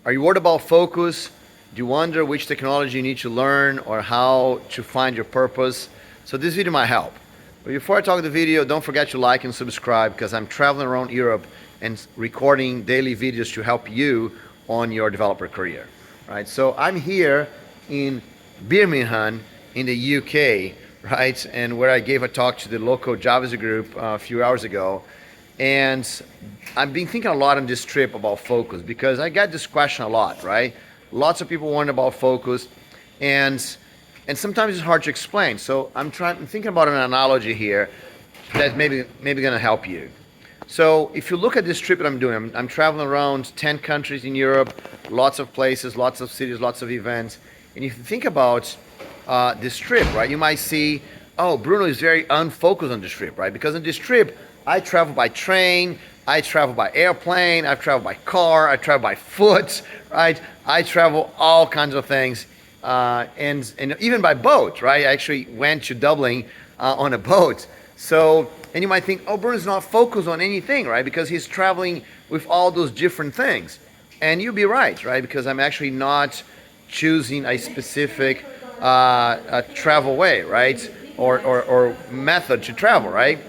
Are you worried about focus? Do you wonder which technology you need to learn or how to find your purpose? So this video might help. But before I talk the video, don't forget to like and subscribe because I'm traveling around Europe and recording daily videos to help you on your developer career. Right? So I'm here in Birmingham in the UK, right? And where I gave a talk to the local JavaScript group a few hours ago. And I've been thinking a lot on this trip about focus because I get this question a lot, right? Lots of people wonder about focus and sometimes it's hard to explain. So I'm thinking about an analogy here that maybe gonna help you. So if you look at this trip that I'm doing, I'm traveling around 10 countries in Europe, lots of places, lots of cities, lots of events. And if you think about this trip, right, you might see, oh, Bruno is very unfocused on this trip, right? Because on this trip, I travel by train, I travel by airplane, I travel by car, I travel by foot, right? I travel all kinds of things, and even by boat, right? I actually went to Dublin on a boat. So, and you might think, oh, Bruno's not focused on anything, right? Because he's traveling with all those different things. And you'd be right, right? Because I'm actually not choosing a specific travel way, right? Or method to travel, right?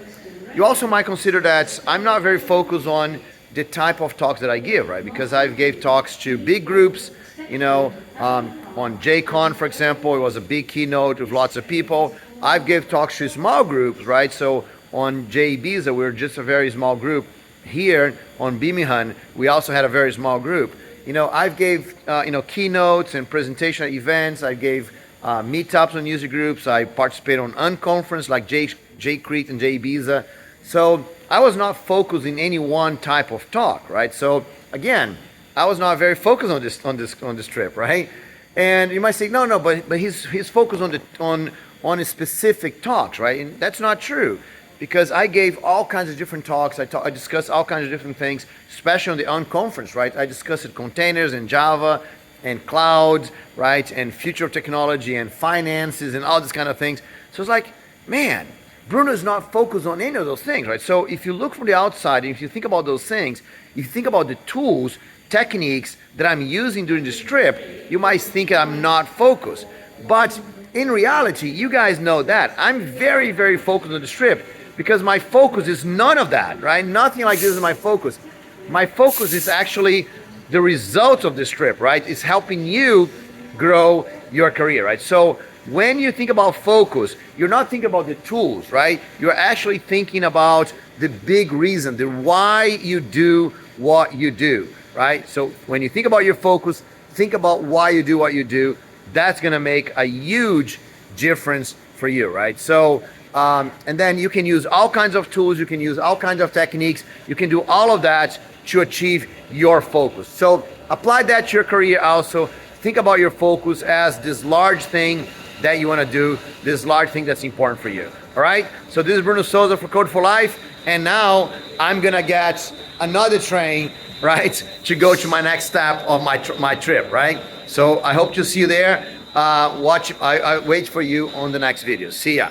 You also might consider that I'm not very focused on the type of talks that I give, right? Because I've gave talks to big groups, you know, on JCon, for example, it was a big keynote with lots of people. I've gave talks to small groups, right? So on JIBIZA, we're just a very small group. Here on Birmingham, we also had a very small group. You know, I've gave, keynotes and presentation events. I gave meetups on user groups. I participated on unconference like JCrete and JIBIZA. So I was not focused in any one type of talk, right? So again, I was not very focused on this trip, right? And you might say, no, but he's focused on a specific talks, right? And that's not true, because I gave all kinds of different talks. I discussed all kinds of different things, especially on the unconference, right? I discussed containers and Java and cloud, right? And future of technology and finances and all these kind of things. So it's like, man, Bruno is not focused on any of those things, right? So if you look from the outside and if you think about those things, you think about the tools, techniques that I'm using during this trip, you might think I'm not focused. But in reality, you guys know that. I'm very, very focused on this trip because my focus is none of that, right? Nothing like this is my focus. My focus is actually the result of this trip, right? It's helping you grow your career, right? So when you think about focus, you're not thinking about the tools, right? You're actually thinking about the big reason, the why you do what you do, right? So when you think about your focus, think about why you do what you do. That's gonna make a huge difference for you, right? So, and then you can use all kinds of tools, you can use all kinds of techniques, you can do all of that to achieve your focus. So apply that to your career also. Think about your focus as this large thing that you want to do, this large thing that's important for you. All right? So this is Bruno Souza for Code for Life, and now I'm gonna get another train, right, to go to my next step of my trip, right? So I hope to see you there. I wait for you on the next video. See ya.